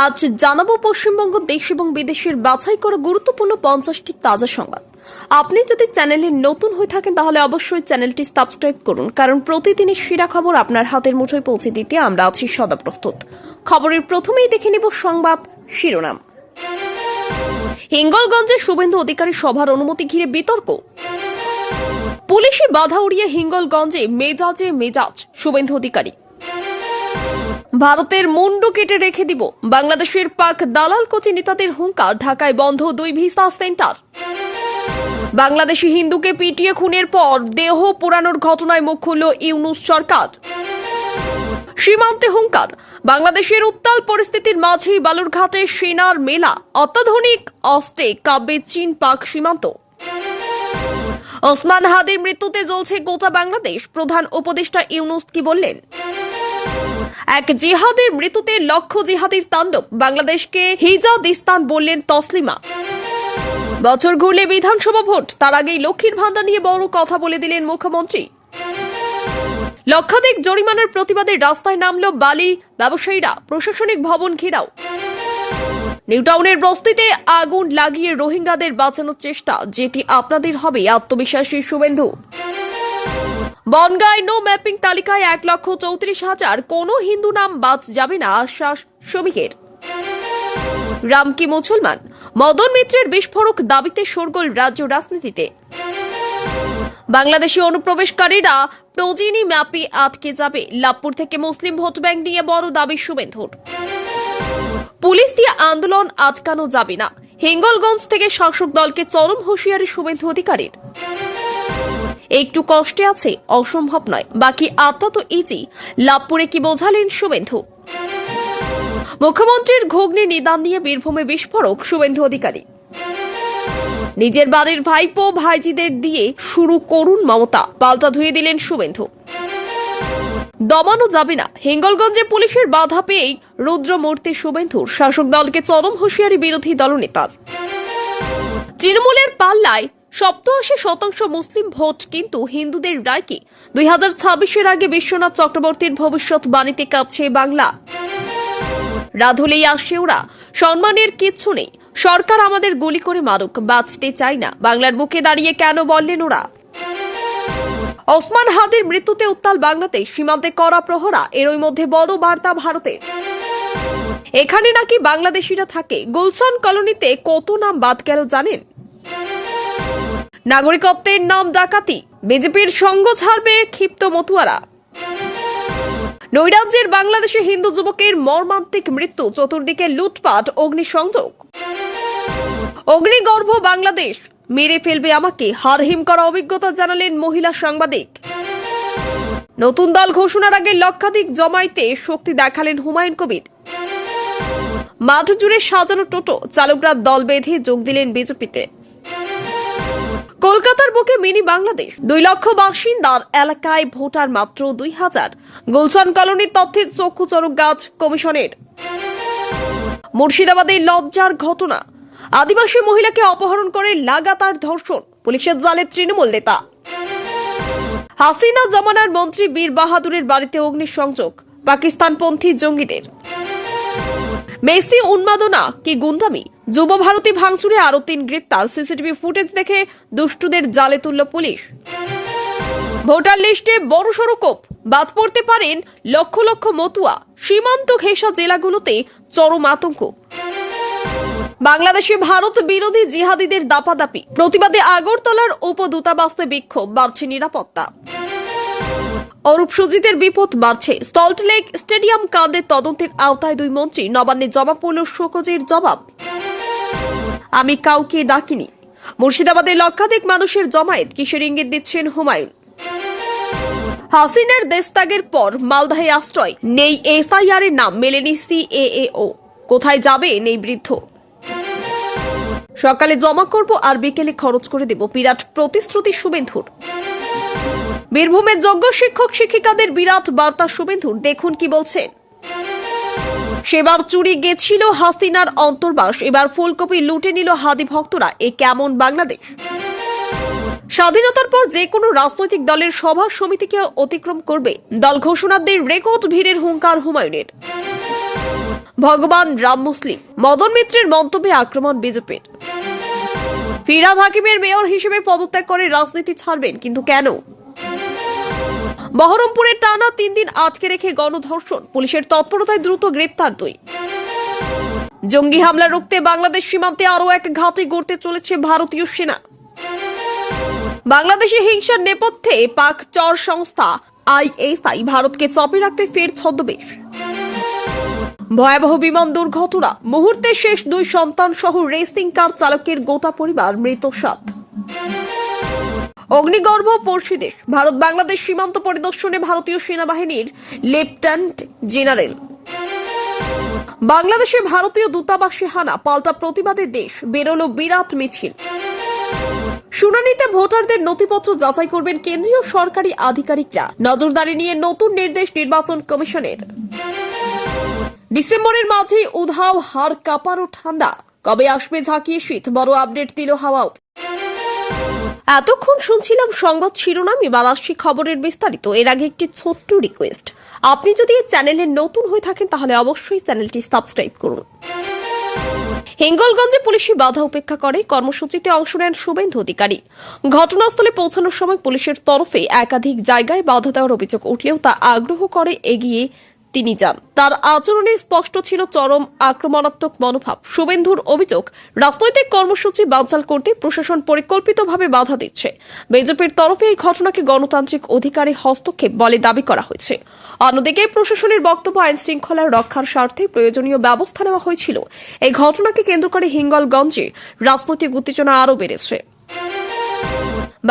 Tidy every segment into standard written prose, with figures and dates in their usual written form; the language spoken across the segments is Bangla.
আজ জানাবো পশ্চিমবঙ্গ দেশ এবং বিদেশের বাছাই করা গুরুত্বপূর্ণ 50টি তাজা সংবাদ। আপনি যদি চ্যানেলে নতুন হয়ে থাকেন তাহলে অবশ্যই চ্যানেলটি সাবস্ক্রাইব করুন, কারণ প্রতিদিনের সেরা খবর আপনার হাতের মুঠোয় পৌঁছে দিতে আমরা আছি সদা প্রস্তুত। খবরের প্রথমেই দেখে নেব সংবাদ শিরোনাম। হিঙ্গলগঞ্জে শুভেন্দু অধিকারী সভার অনুমতি ঘিরে বিতর্ক। পুলিশি বাধা উড়িয়ে হিঙ্গলগঞ্জে মেজাজে মেজাজ শুভেন্দু অধিকারী। ভারতের মুন্ডু কেটে রেখে দিব, বাংলাদেশের পাক দালাল কোচি নেতাদের হুঙ্কার, ঢাকায় বন্ধ 2 ভিসা সেন্টার। বাংলাদেশি হিন্দুকে পিটিয়ে খুনের পর দেহ পোড়ানোর ঘটনায় মুখ খুলল ইউনূস সরকার। সীমান্তে হুঙ্কার, বাংলাদেশের উত্তাল পরিস্থিতির মাঝেই বালুরঘাটে সেনার মেলা, অত্যাধুনিক অস্ত্রে কাব্যে চীন পাক সীমান্ত। ওসমান হাদির মৃত্যুতে জ্বলছে গোটা বাংলাদেশ, প্রধান উপদেষ্টা ইউনূস কি বললেন? এক জিহাদের মৃত্যুতে লক্ষ জিহাদির তাণ্ডব, বাংলাদেশকে হিজাদিস্তান বললেন তসলিমা। বছর ঘুরলে বিধানসভা ভোট, তার আগেই লক্ষ্মীর ভান্ডার নিয়ে বড় কথা বলে দিলেন মুখ্যমন্ত্রী। লক্ষাধিক জরিমানার প্রতিবাদে রাস্তায় নামল বালি ব্যবসায়ীরা, প্রশাসনিক ভবন ঘেরাও। নিউটাউনের বস্তিতে আগুন লাগিয়ে রোহিঙ্গাদের বাঁচানোর চেষ্টা, যেটি আপনাদের হবে, আত্মবিশ্বাসী শুভেন্দু। বনগাঁয় নো ম্যাপিং তালিকায় 1,34,000, কোনো হিন্দু নাম বাদ যাবে না, আশ্বাস শ্রমিকের। রাম কি মুসলমান, মদন মিত্রের বিস্ফোরক দাবিতে শোরগোল রাজ্য রাজনীতিতে। বাংলাদেশি অনুপ্রবেশকারীরা প্রজিনি ম্যাপে আটকে যাবে, লাভপুর থেকে মুসলিম ভোট ব্যাংক নিয়ে বড় দাবি শুভেন্দুর। পুলিশ দিয়ে আন্দোলন আটকানো যাবে না, হিঙ্গলগঞ্জ থেকে শাসক দলকে চরম হুঁশিয়ারি শুভেন্দু অধিকারীর। একটু কষ্টে আছে, অসম্ভব নয়, বাকি আত্মা তো ইজি, লাভপুরে কি বোঝালেন শুভেন্দু। মুখ্যমন্ত্রীর ঘুগনি নিদান নিয়ে বীরভূমে বিস্ফোরক শুভেন্দু অধিকারী। নিজের বাড়ির ভাইপো ভাইজিদের দিয়ে শুরু করুন মমতা, পাল্টা ধুয়ে দিলেন শুভেন্দু। দমানো যাবে না, হিঙ্গলগঞ্জে পুলিশের বাধা পেয়েই রুদ্রমূর্তি শুভেন্দুর, শাসক দলকে চরম হুঁশিয়ারি বিরোধী দলনেতার। তৃণমূলের পাল্লায় 87% মুসলিম ভোট, কিন্তু হিন্দুদের রায় কি? 2026-এর আগে বিশ্বনাথ চক্রবর্তীর ভবিষ্যৎবাণীতে কাঁপছে বাংলা। রাধুলেই আসে ওরা, সম্মানের কিচ্ছু নেই, সরকার আমাদের গুলি করে মারুক, বাঁচতে চাই না, বাংলার বুকে দাঁড়িয়ে কেন বললেন ওরা। ওসমান হাদির মৃত্যুতে উত্তাল বাংলাদেশ, সীমান্তে কড়া প্রহরা, এরই মধ্যে বড় বার্তা ভারতের। এখানে নাকি বাংলাদেশিরা থাকে, গুলশান কলোনিতে কত নাম বাদ গেল জানেন? নাগরিকত্বের নাম ডাকাতি, বিজেপির সঙ্গ ছাড়বে ক্ষিপ্ত মতুয়ারা। নৈরাজ্যের বাংলাদেশে হিন্দু যুবকের মর্মান্তিক মৃত্যু, চতুর্দিকে লুটপাট, অগ্নিসংযোগ। অগ্নিগর্ভ বাংলাদেশ, মেরে ফেলবে আমাকে, হারহিম করা অভিজ্ঞতা জানালেন মহিলা সাংবাদিক। নতুন দল ঘোষণার আগে লক্ষাধিক জমাইতে শক্তি দেখালেন হুমায়ুন কবির। মাঠ জুড়ে সাজানো টোটো, চালকরা দল বেঁধে যোগ দিলেন বিজেপিতে। কলকাতার বুকে মিনি বাংলাদেশ, 2 লক্ষ বাসিন্দার এলাকায় ভোটার মাত্র 2,000, গুলশান কলোনির তথ্যে চক্ষু চড়ক গাছ কমিশনের। মুর্শিদাবাদে লজ্জার ঘটনা, আদিবাসী মহিলাকে অপহরণ করে লাগাতার ধর্ষণ, পুলিশের জালে তৃণমূল নেতা। হাসিনা জমানার মন্ত্রী বীর বাহাদুরের বাড়িতে অগ্নিসংযোগ, পাকিস্তানপন্থী জঙ্গিদের। মেসি উন্মাদনা কি গুন্ডামি, যুব ভারতী ভাঙচুরে আরো 3 গ্রেপ্তার, সিসিটিভি ফুটেজ দেখে দুষ্টুদের জালে তুলল পুলিশ। ভোটার লিস্টে বড়সড় কোপ, বাদ পড়তে পারেন লক্ষ লক্ষ মতুয়া, সীমান্ত ঘেঁষা জেলাগুলোতে চরম আতঙ্ক। বাংলাদেশে ভারত বিরোধী জিহাদিদের দাপাদাপি, প্রতিবাদে আগরতলার উপদূতাবাসে বিক্ষোভ, বাড়ছে নিরাপত্তা। অরূপ সুজিতের বিপদ বাড়ছে, সল্টলেক স্টেডিয়াম কাণ্ডের তদন্তের আওতায় 2 মন্ত্রী, নবান্নে জবাব পড়ল শোকজের জবাব। আমি কাউকে ডাকিনি, মুর্শিদাবাদে লক্ষাধিক মানুষের জমায়েত, কিসের ইঙ্গিত দিচ্ছেন হুমায়ুন। হাসিনার দেশত্যাগের পর মালদাহে আশ্রয় নেই, এসআইআর এর নাম মেলেনি CAAO, কোথায় যাবে নেই বৃদ্ধ। সকালে জমা করব আর বিকেলে খরচ করে দেব, বিরাট প্রতিশ্রুতি শুভেন্দুর। বীরভূমের যোগ্য শিক্ষক শিক্ষিকাদের বিরাট বার্তা শুভেন্দুর, দেখুন কি বলছেন। সেবার চুরি গেছিল হাসিনার অন্তর্বাস, এবার ফুলকপি লুটে নিল হাদি ভক্তরা, এ কেমন বাংলাদেশ। স্বাধীনতার পর যে কোনো রাজনৈতিক দলের সভা সমিতিকে অতিক্রম করবে দল ঘোষণাদের রেকর্ড ভিড়ের হুঙ্কার হুমায়ুনের। ভগবান রাম মুসলিম। মদন মিত্রের মন্তব্যে আক্রমণ বিজেপির। ফিরহাদ হাকিমের মেয়র হিসেবে পদত্যাগ করে রাজনীতি ছাড়বেন, কিন্তু কেন? বহরমপুরে টানা 3 দিন আটকে রেখে গণধর্ষণ, পুলিশের তৎপরতায় দ্রুত গ্রেপ্তার 2। জঙ্গি হামলা রুখতে বাংলাদেশ সীমান্তে আরও এক ঘাঁটি গড়তে চলেছে ভারতীয় সেনা। বাংলাদেশে হিংসার নেপথ্যে পাক চর সংস্থা ISI ভারতকে চাপে রাখতে ফের ছদ্মবেশ। ভয়াবহ বিমান দুর্ঘটনা, মুহূর্তে শেষ 2 সন্তান সহ রেসিং কার চালকের গোটা পরিবার মৃত 7। অগ্নিগর্ভ পড়শি দেশ, ভারত বাংলাদেশ সীমান্ত পরিদর্শনে ভারতীয় সেনাবাহিনীর লেফটেন্যান্ট জেনারেল। বাংলাদেশে ভারতীয় দূতাবাসে হানা, পাল্টা প্রতিবাদে দেশ, বেরোলো বিরাট মিছিল। শুনানিতে ভোটারদের নথিপত্র যাচাই করবেন কেন্দ্রীয় সরকারি আধিকারিকরা, নজরদারি নিয়ে নতুন নির্দেশ নির্বাচন কমিশনের। ডিসেম্বরের মাঝেই উধাও হাড় কাঁপানো ঠান্ডা, কবে আসবে ঝাঁকিয়ে শীত, বড় আপডেট দিল হাওয়াও। এতক্ষণ শুনছিলাম সংবাদ শিরোনাম, এবার আসছি খবরের বিস্তারিত। এর আগে একটি ছোট্ট রিকোয়েস্ট, আপনি যদি এই চ্যানেলে নতুন হয়ে থাকেন তাহলে অবশ্যই চ্যানেলটি সাবস্ক্রাইব করুন। হিঙ্গলগঞ্জে পুলিশি বাধা উপেক্ষা করে কর্মসূচিতে অংশ নেন শুভেন্দু অধিকারী। ঘটনাস্থলে পৌঁছানোর সময় পুলিশের তরফে একাধিক জায়গায় বাধা দেওয়ার অভিযোগ উঠলেও তা আগ্রহ করে এগিয়ে তিনি যান। তার আচরণে স্পষ্ট ছিল চরম আক্রমণাত্মক মনোভাব। শুভেন্দুর অভিযোগ, রাজনৈতিক কর্মসূচি বানচাল করতে প্রশাসন পরিকল্পিতভাবে বাধা দিচ্ছে। বিজেপির তরফে এই ঘটনাকে গণতান্ত্রিক অধিকারে হস্তক্ষেপ বলে দাবি করা হয়েছে। অন্যদিকে প্রশাসনের বক্তব্য, আইন শৃঙ্খলা রক্ষার স্বার্থে প্রয়োজনীয় ব্যবস্থা নেওয়া হয়েছিল। এই ঘটনাকে কেন্দ্র করে হিঙ্গলগঞ্জে রাজনৈতিক উত্তেজনা আরও বেড়েছে।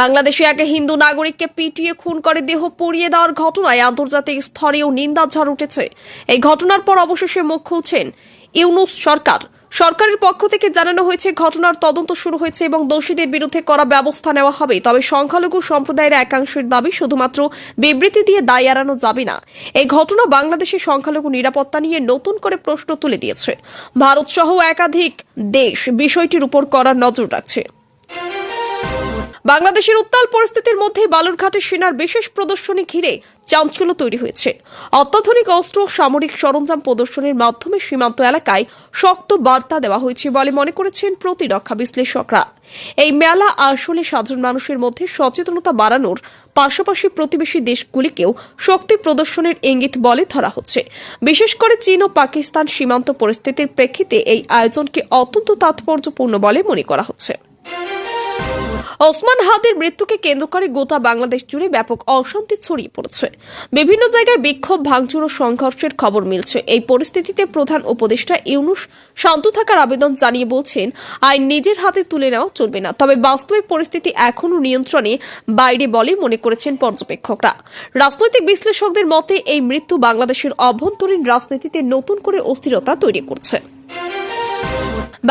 বাংলাদেশে এক হিন্দু নাগরিককে পিটিয়ে খুন করে দেহ পুড়িয়ে দেওয়ার ঘটনায় আন্তর্জাতিক স্তরেও নিন্দার ঝড় উঠেছে। এই ঘটনার পর অবশেষে মুখ খুলছেন ইউনূস সরকার। সরকারের পক্ষ থেকে জানানো হয়েছে ঘটনার তদন্ত শুরু হয়েছে এবং দোষীদের বিরুদ্ধে কড়া ব্যবস্থা নেওয়া হবে। তবে সংখ্যালঘু সম্প্রদায়ের একাংশের দাবি, শুধুমাত্র বিবৃতি দিয়ে দায় এড়ানো যাবে না। এই ঘটনা বাংলাদেশের সংখ্যালঘু নিরাপত্তা নিয়ে নতুন করে প্রশ্ন তুলে দিয়েছে। ভারত সহ একাধিক দেশ বিষয়টির উপর কড়া নজর রাখছে। বাংলাদেশের উত্তাল পরিস্থিতির মধ্যে বালুরঘাটে সেনার বিশেষ প্রদর্শনী ঘিরে চাঞ্চল্য তৈরি হয়েছে। অত্যাধুনিক অস্ত্র, সামরিক সরঞ্জাম প্রদর্শনের মাধ্যমে সীমান্ত এলাকায় শক্ত বার্তা দেওয়া হয়েছে বলে মনে করেছেন প্রতিরক্ষা বিশ্লেষকরা। এই মেলা আসলে সাধারণ মানুষের মধ্যে সচেতনতা বাড়ানোর পাশাপাশি প্রতিবেশী দেশগুলিকেও শক্তি প্রদর্শনের ইঙ্গিত বলে ধরা হচ্ছে। বিশেষ করে চীন ও পাকিস্তান সীমান্ত পরিস্থিতির প্রেক্ষিতে এই আয়োজনকে অত্যন্ত তাৎপর্যপূর্ণ বলে মনে করা হচ্ছে। ওসমান হাদির মৃত্যুকে কেন্দ্র করে গোটা বাংলাদেশ জুড়ে ব্যাপক অশান্তি ছড়িয়ে পড়েছে। বিভিন্ন জায়গায় বিক্ষোভ, ভাঙচুর ও সংঘর্ষের খবর মিলছে। এই পরিস্থিতিতে প্রধান উপদেষ্টা ইউনূস শান্ত থাকার আবেদন জানিয়ে বলছেন, আইন নিজের হাতে তুলে নেওয়া চলবে না। তবে বাস্তবে পরিস্থিতি এখনও নিয়ন্ত্রণে বাইরে বলে মনে করেছেন পর্যবেক্ষকরা। রাজনৈতিক বিশ্লেষকদের মতে এই মৃত্যু বাংলাদেশের অভ্যন্তরীণ রাজনীতিতে নতুন করে অস্থিরতা তৈরি করছে।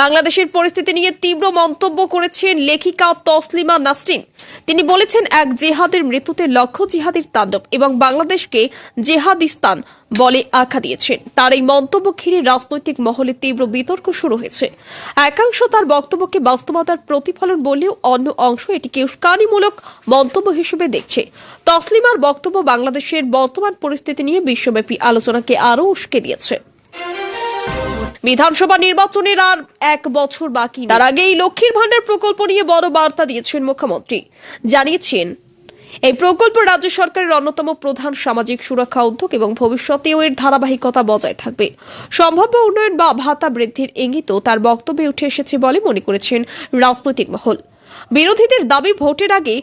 বাংলাদেশের পরিস্থিতি নিয়ে তীব্র মন্তব্য করেছেন লেখিকা তসলিমা নাসরিন। তিনি বলেছেন, এক জিহাদের মৃত্যুতে লক্ষ্য জিহাদির তাণ্ডব এবং বাংলাদেশকে জেহাদিস্তান বলে আখ্যা দিয়েছেন। তার এই মন্তব্য ঘিরে রাজনৈতিক মহলে তীব্র বিতর্ক শুরু হয়েছে। একাংশ তার বক্তব্যকে বাস্তবতার প্রতিফলন বললেও অন্য অংশ এটিকে উস্কানিমূলক মন্তব্য হিসেবে দেখছে। তসলিমার বক্তব্য বাংলাদেশের বর্তমান পরিস্থিতি নিয়ে বিশ্বব্যাপী আলোচনাকে আরও উস্কে দিয়েছে। বিধানসভা নির্বাচনের আর 1 বছর বাকি, তার আগেই লক্ষ্মীর ভান্ডার প্রকল্প নিয়ে বড় বার্তা দিয়েছেন মুখ্যমন্ত্রী। জানিয়েছেন, এই প্রকল্প রাজ্য সরকারের অন্যতম প্রধান সামাজিক সুরক্ষা উদ্যোগ এবং ভবিষ্যতেও এর ধারাবাহিকতা বজায় থাকবে। সম্ভাব্য উন্নয়ন বা ভাতা বৃদ্ধির ইঙ্গিতও তার বক্তব্যে উঠে এসেছে বলে মনে করেছেন রাজনৈতিক মহল। বিরোধীদের দাবি, ভোটের আগে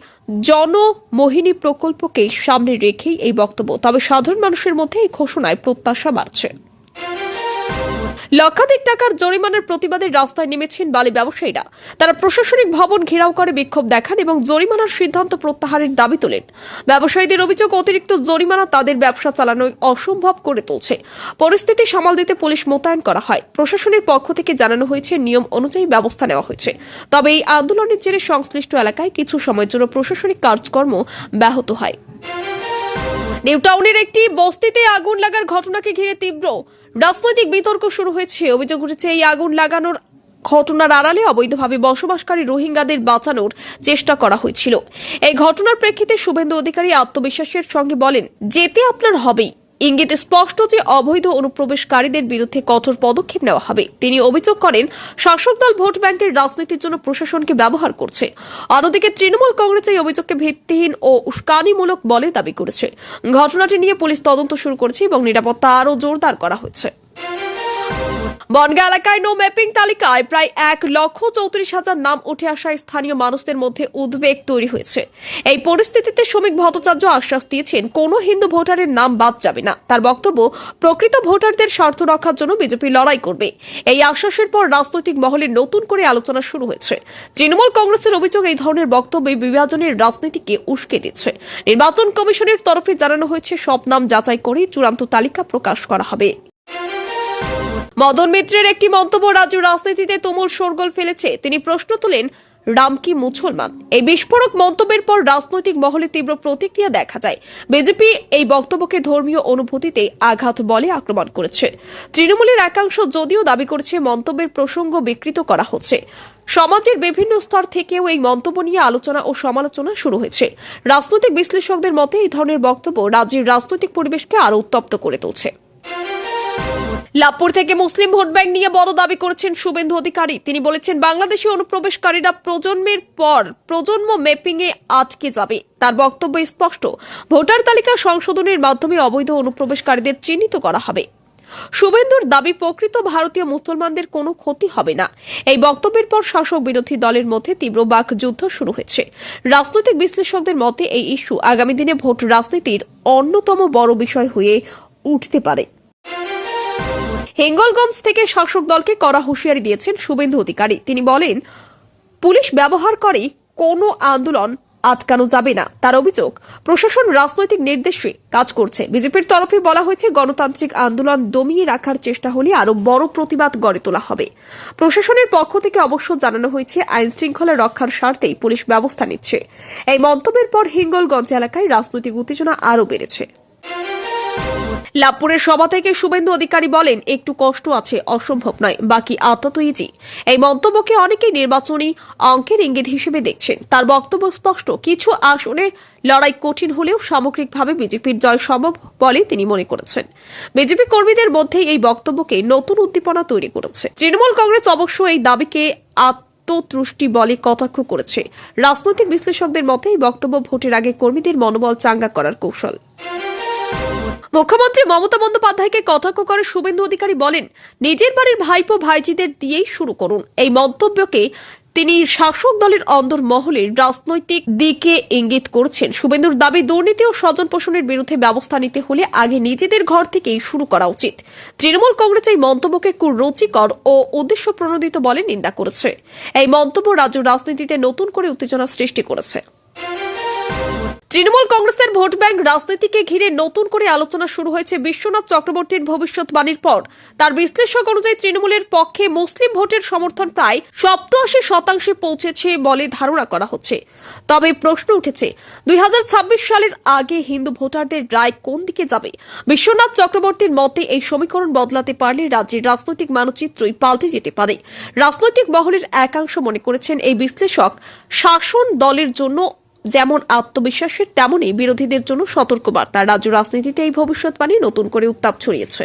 জনমোহিনী প্রকল্পকে সামনে রেখেই এই বক্তব্য। তবে সাধারণ মানুষের মধ্যে এই ঘোষণায় প্রত্যাশা বাড়ছে। লক্ষাধিক টাকার জরিমানার প্রতিবাদে রাস্তায় নেমেছেন বালি ব্যবসায়ীরা। তারা প্রশাসনিক ভবন ঘেরাও করে বিক্ষোভ দেখান এবং জরিমানার সিদ্ধান্ত প্রত্যাহারের দাবি তোলেন। ব্যবসায়ীদের অভিযোগ, অতিরিক্ত জরিমানা তাদের ব্যবসা চালানো অসম্ভব করে তুলছে। পরিস্থিতি সামাল দিতে পুলিশ মোতায়েন করা হয়। প্রশাসনের পক্ষ থেকে জানানো হয়েছে, নিয়ম অনুযায়ী ব্যবস্থা নেওয়া হয়েছে। তবে এই আন্দোলনের জেরে সংশ্লিষ্ট এলাকায় কিছু সময়ের জন্য প্রশাসনিক কাজকর্ম ব্যাহত হয়। নিউ টাউনের একটি বস্তিতে আগুন লাগার ঘটনাকে ঘিরে তীব্র রাজনৈতিক বিতর্ক শুরু হয়েছে। অভিযোগ উঠেছে, এই আগুন লাগানোর ঘটনার আড়ালে অবৈধভাবে বসবাসকারী রোহিঙ্গাদের বাঁচানোর চেষ্টা করা হয়েছিল। এই ঘটনার প্রেক্ষিতে শুভেন্দু অধিকারী আত্মবিশ্বাসের সঙ্গে বলেন, যেতে আপনার হবেই, ইঙ্গিত স্পষ্ট যে অবৈধ অনুপ্রবেশকারীদের বিরুদ্ধে কঠোর পদক্ষেপ নেওয়া হবে। তিনি অভিযোগ করেন, শাসক দল ভোট ব্যাংকের রাজনীতির জন্য প্রশাসনকে ব্যবহার করছে। অন্যদিকে তৃণমূল কংগ্রেস এই অভিযোগকে ভিত্তিহীন ও উস্কানিমূলক বলে দাবি করেছে। ঘটনাটি নিয়ে পুলিশ তদন্ত শুরু করেছে এবং নিরাপত্তা আরও জোরদার করা হয়েছে। বনগাঁ এলাকায় নো ম্যাপিং তালিকায় প্রায় 1,34,000 নাম উঠে আসায় স্থানীয় মানুষদের মধ্যে উদ্বেগ তৈরি হয়েছে। এই পরিস্থিতিতে শ্রমিক ভট্টাচার্য আশ্বাস দিয়েছেন, কোনো হিন্দু ভোটারের নাম বাদ যাবে না। তার বক্তব্য, প্রকৃত ভোটারদের স্বার্থ রক্ষার জন্য বিজেপি লড়াই করবে। এই আশ্বাসের পর রাজনৈতিক মহলে নতুন করে আলোচনা শুরু হয়েছে। তৃণমূল কংগ্রেসের অভিযোগ, এই ধরনের বক্তব্য বিভাজনের রাজনীতিকে উস্কে দিচ্ছে। নির্বাচন কমিশনের তরফে জানানো হয়েছে, সব নাম যাচাই করে চূড়ান্ত তালিকা প্রকাশ করা হবে। মদন মিত্রের একটি মন্তব্য রাজ্য রাজনীতিতে তুমুল শোরগোল ফেলেছে। তিনি প্রশ্ন তোলেন, রাম কি মুসলমান? এই বিস্ফোরক মন্তব্যের পর রাজনৈতিক মহলে তীব্র প্রতিক্রিয়া দেখা যায়। বিজেপি এই বক্তব্যকে ধর্মীয় অনুভূতিতে আঘাত বলে আক্রমণ করেছে। তৃণমূলের একাংশ যদিও দাবি করেছে মন্তব্যের প্রসঙ্গ বিকৃত করা হচ্ছে। সমাজের বিভিন্ন স্তর থেকেও এই মন্তব্য নিয়ে আলোচনা ও সমালোচনা শুরু হয়েছে। রাজনৈতিক বিশ্লেষকদের মতে এই ধরনের বক্তব্য রাজ্যের রাজনৈতিক পরিবেশকে আরও উত্তপ্ত করে তুলছে। লাভপুর থেকে মুসলিম ভোট ব্যাংক নিয়ে বড় দাবি করেছেন শুভেন্দু অধিকারী। তিনি বলেছেন, বাংলাদেশি অনুপ্রবেশকারীরা প্রজন্মের পর প্রজন্ম ম্যাপিং এ আটকে যাবে। তার বক্তব্য স্পষ্ট, ভোটার তালিকা সংশোধনের মাধ্যমে অবৈধ অনুপ্রবেশকারীদের চিহ্নিত করা হবে। শুভেন্দুর দাবি, প্রকৃত ভারতীয় মুসলমানদের কোনো ক্ষতি হবে না। এই বক্তব্যের পর শাসক বিরোধী দলের মধ্যে তীব্র বাকযুদ্ধ শুরু হয়েছে। রাজনৈতিক বিশ্লেষকদের মতে এই ইস্যু আগামী দিনে ভোট রাজনীতির অন্যতম বড় বিষয় হয়ে উঠতে পারে। হিঙ্গলগঞ্জ থেকে শাসক দলকে কড়া হুঁশিয়ারি দিয়েছেন শুভেন্দু অধিকারী। তিনি বলেন, পুলিশ ব্যবহার করে কোনো আন্দোলন আটকানো যাবে না। তার অভিযোগ, প্রশাসন রাজনৈতিক নির্দেশে কাজ করছে। বিজেপির তরফে বলা হয়েছে, গণতান্ত্রিক আন্দোলন দমিয়ে রাখার চেষ্টা হলে আরো বড় প্রতিবাদ গড়ে তোলা হবে। প্রশাসনের পক্ষ থেকে অবশ্য জানানো হয়েছে, আইন শৃঙ্খলা রক্ষার স্বার্থেই পুলিশ ব্যবস্থা নিচ্ছে। এই মন্তব্যের পর হিঙ্গলগঞ্জ এলাকায় রাজনৈতিক উত্তেজনা আরও বেড়েছে। লাভপুরের সভা থেকে শুভেন্দু অধিকারী বলেন, একটু কষ্ট আছে, অসম্ভব নয়, বাকি আত্মা তো ইজি। এই মন্তব্যকে অনেকেই নির্বাচনী অঙ্কের ইঙ্গিত হিসেবে দেখছেন। তার বক্তব্য স্পষ্ট, কিছু আসনে লড়াই কঠিন হলেও সামগ্রিকভাবে বিজেপির জয় সম্ভব বলে তিনি মনে করেছেন। বিজেপি কর্মীদের মধ্যে এই বক্তব্যকে নতুন উদ্দীপনা তৈরি করেছে। তৃণমূল কংগ্রেস অবশ্য এই দাবিকে আত্মতুষ্টি বলে কটাক্ষ করেছে। রাজনৈতিক বিশ্লেষকদের মতে এই বক্তব্য ভোটের আগে কর্মীদের মনোবল চাঙ্গা করার কৌশল। মুখ্যমন্ত্রী মমতা বন্দ্যোপাধ্যায়কে কটাক্ষ করে শুভেন্দু অধিকারী বলেন, নিজের বাড়ির ভাইপো ভাইজিদের দিয়েই শুরু করুন। এই মন্তব্যকে তিনি শাসক দলের অন্দরমহলের রাজনৈতিক দিকে ইঙ্গিত করছেন। শুভেন্দুর দাবি, দুর্নীতি ও স্বজন পোষণের বিরুদ্ধে ব্যবস্থা নিতে হলে আগে নিজেদের ঘর থেকেই শুরু করা উচিত। তৃণমূল কংগ্রেস এই মন্তব্যকে কুরুচিকর ও উদ্দেশ্য প্রণোদিত বলে নিন্দা করেছে। এই মন্তব্য রাজ্য রাজনীতিতে নতুন করে উত্তেজনা সৃষ্টি করেছে। তৃণমূল কংগ্রেসের ভোট ব্যাংক রাজনীতিকে ঘিরে নতুন করে আলোচনা শুরু হয়েছে বিশ্বনাথ চক্রবর্তীর ভবিষ্যৎবাণীর পর। তার বিশ্লেষক অনুযায়ী তৃণমূলের পক্ষে মুসলিম ভোটের সমর্থন প্রায় 87% পৌঁছেছে বলে ধারণা করা হচ্ছে। তবে প্রশ্ন উঠেছে, 2026 সালের আগে হিন্দু ভোটারদের রায় কোন দিকে যাবে? বিশ্বনাথ চক্রবর্তীর মতে, এই সমীকরণ বদলাতে পারলে রাজ্যের রাজনৈতিক মানচিত্রই পাল্টে যেতে পারে। রাজনৈতিক মহলের একাংশ মনে করেছেন, এই বিশ্লেষক শাসন দলের জন্য যেমন আত্মবিশ্বাসের, তেমনই বিরোধীদের জন্য সতর্কবার্তা। রাজ্য রাজনীতিতে এই ভবিষ্যৎবাণী নতুন করে উত্তাপ ছড়িয়েছে।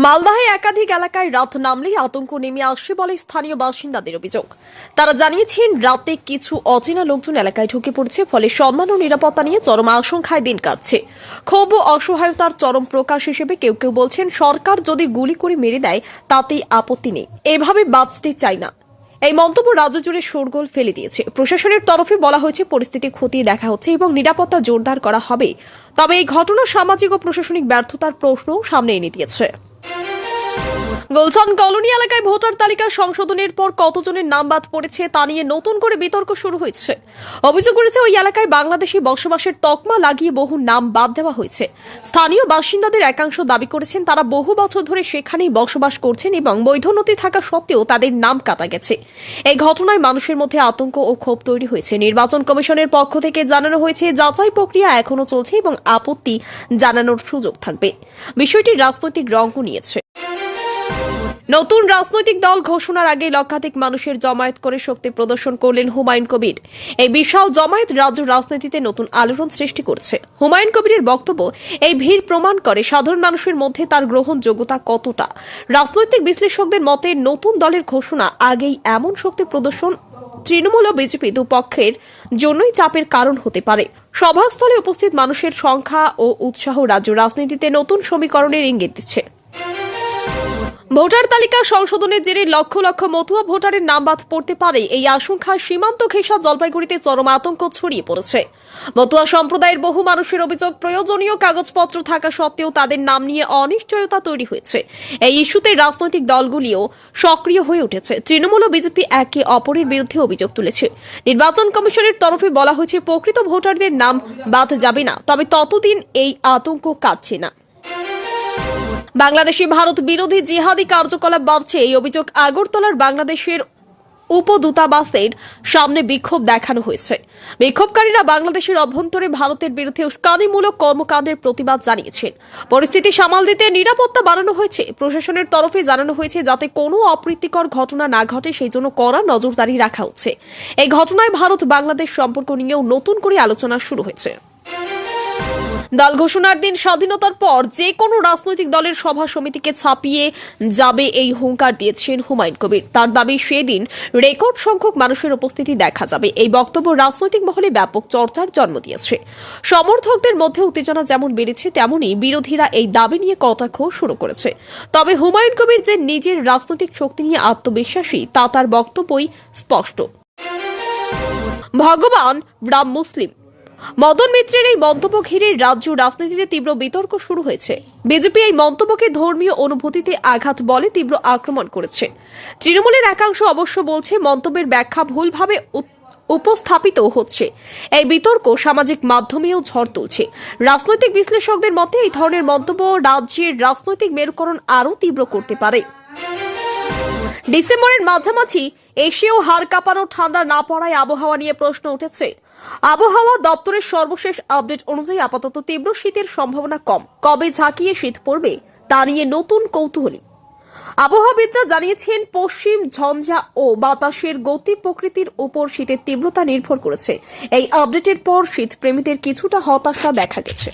মালদাহে একাধিক এলাকায় রাত নামলেই আতঙ্ক নেমে আসে বলে স্থানীয় বাসিন্দাদের অভিযোগ। তারা জানিয়েছেন, রাতে কিছু অচেনা লোকজন এলাকায় ঢুকে পড়ছে, ফলে সম্মান ও নিরাপত্তা নিয়ে চরম আশঙ্কায় দিন কাটছে। ক্ষোভ ও অসহায়তার চরম প্রকাশ হিসেবে কেউ কেউ বলছেন, সরকার যদি গুলি করে মেরে দেয় তাতেই আপত্তি নেই, এভাবে বাঁচতে চাই না। এই মন্তব্য রাজ্য জুড়ে শোরগোল ফেলে দিয়েছে। প্রশাসনের তরফে বলা হয়েছে, পরিস্থিতি খতিয়ে দেখা হচ্ছে এবং নিরাপত্তা জোরদার করা হবে। তবে এই ঘটনা সামাজিক ও প্রশাসনিক ব্যর্থতার প্রশ্নও সামনে এনে দিয়েছে। গুলশান কলোনি এলাকায় ভোটার তালিকা সংশোধনের পর কতজনের নাম বাদ পড়েছে তা নিয়ে নতুন করে বিতর্ক শুরু হয়েছে। অভিযোগ করেছে, ওই এলাকায় বাংলাদেশি বসবাসের তকমা লাগিয়ে বহু নাম বাদ দেওয়া হয়েছে। স্থানীয় বাসিন্দাদের একাংশ দাবি করেছেন, তারা বহু বছর ধরে সেখানেই বসবাস করছেন এবং বৈধ নথি থাকা সত্ত্বেও তাদের নাম কাটা গেছে। এই ঘটনায় মানুষের মধ্যে আতঙ্ক ও ক্ষোভ তৈরি হয়েছে। নির্বাচন কমিশনের পক্ষ থেকে জানানো হয়েছে, যাচাই প্রক্রিয়া এখনো চলছে এবং আপত্তি জানানোর সুযোগ থাকবে। বিষয়টি রাজনৈতিক রঙও নিয়েছে। নতুন রাজনৈতিক দল ঘোষণার আগে লক্ষাধিক মানুষের জমায়েত করে শক্তি প্রদর্শন করলেন হুমায়ুন কবির। এই বিশাল জমায়েত রাজ্য রাজনীতিতে নতুন আলোড়ন সৃষ্টি করছে। হুমায়ুন কবিরের বক্তব্য, এই ভিড় প্রমাণ করে সাধারণ মানুষের মধ্যে তার গ্রহণযোগ্যতা কতটা। রাজনৈতিক বিশ্লেষকদের মতে নতুন দলের ঘোষণা আগেই এমন শক্তি প্রদর্শন তৃণমূল ও বিজেপি দুপক্ষের জন্যই চাপের কারণ হতে পারে। সভাস্থলে উপস্থিত মানুষের সংখ্যা ও উৎসাহ রাজ্য রাজনীতিতে নতুন সমীকরণের ইঙ্গিত দিচ্ছে। ভোটার তালিকা সংশোধনের জেরে লক্ষ লক্ষ মতুয়া ভোটারের নাম বাদ পড়তে পারে, এই আশঙ্কায় সীমান্ত ঘেঁষা জলপাইগুড়িতে চরম আতঙ্ক ছড়িয়ে পড়েছে। মতুয়া সম্প্রদায়ের বহু মানুষের অভিযোগ, প্রয়োজনীয় কাগজপত্র থাকা সত্ত্বেও তাদের নাম নিয়ে অনিশ্চয়তা তৈরি হয়েছে। এই ইস্যুতে রাজনৈতিক দলগুলিও সক্রিয় হয়ে উঠেছে। তৃণমূল ও বিজেপি একে অপরের বিরুদ্ধে অভিযোগ তুলেছে। নির্বাচন কমিশনের তরফে বলা হয়েছে, প্রকৃত ভোটারদের নাম বাদ যাবে না, তবে ততদিন এই আতঙ্ক কাটছে না। বাংলাদেশে ভারত বিরোধী জিহাদি কার্যকলাপ বাড়ছে, এই অভিযোগ আগরতলার বাংলাদেশের উপদূতাবাসের সামনে বিক্ষোভ দেখানো হয়েছে। বিক্ষোভকারীরা বাংলাদেশের অভ্যন্তরে ভারতের বিরুদ্ধে উস্কানিমূলক কর্মকাণ্ডের প্রতিবাদ জানিয়েছেন। পরিস্থিতি সামাল দিতে নিরাপত্তা বাড়ানো হয়েছে। প্রশাসনের তরফে জানানো হয়েছে, যাতে কোনো অপ্রীতিকর ঘটনা না ঘটে সেই জন্য কড়া নজরদারি রাখা হচ্ছে। এই ঘটনায় ভারত বাংলাদেশ সম্পর্ক নিয়েও নতুন করে আলোচনা শুরু হয়েছে। দল ঘোষণার দিন স্বাধীনতার পর যে কোনো রাজনৈতিক দলের সভা সমিতিকে ছাপিয়ে যাবে, এই হুঙ্কার দিয়েছেন হুমায়ুন কবির। তার দাবি, সেদিন রেকর্ড সংখ্যক মানুষের উপস্থিতি দেখা যাবে। এই বক্তব্য রাজনৈতিক মহলে ব্যাপক চর্চার জন্ম দিয়েছে। সমর্থকদের মধ্যে উত্তেজনা যেমন বেড়েছে, তেমনি বিরোধীরা এই দাবি নিয়ে কটাক্ষ শুরু করেছে। তবে হুমায়ুন কবির যে নিজের রাজনৈতিক শক্তি নিয়ে আত্মবিশ্বাসী, তা তার বক্তব্যই স্পষ্ট। ভগবান রাম মুসলিম, মদন মিত্রের এই মন্তব্য ঘিরে রাজ্য রাজনীতিতে তীব্র বিতর্ক শুরু হয়েছে। বিজেপি এই মন্তব্যকে ধর্মীয় অনুভূতিতে আঘাত বলে তীব্র আক্রমণ করেছে। তৃণমূলের একাংশ অবশ্য বলছে, মন্তব্যের ব্যাখ্যা ভুলভাবে উপস্থাপিত হচ্ছে। এই বিতর্ক সামাজিক মাধ্যমেও ঝড় তুলছে। রাজনৈতিক বিশ্লেষকদের মতে এই ধরনের মন্তব্য রাজ্যের রাজনৈতিক মেরুকরণ আরও তীব্র করতে পারে। ডিসেম্বরের মাঝামাঝি এসেও হাড় কাঁপানো ঠান্ডা না পড়ায় আবহাওয়া নিয়ে প্রশ্ন উঠেছে। আবহাওয়া দপ্তরের সর্বশেষ আপডেট অনুযায়ী আপাতত তীব্র শীতের সম্ভাবনা কম। কবে ঝাঁকিয়ে শীত পড়বে তা নিয়ে নতুন কৌতূহলী। আবহাওয়াবিদরা জানিয়েছেন, পশ্চিম ঝঞ্ঝা ও বাতাসের গতি প্রকৃতির উপর শীতের তীব্রতা নির্ভর করেছে। এই আপডেটের পর শীত প্রেমীদের কিছুটা হতাশা দেখা গেছে।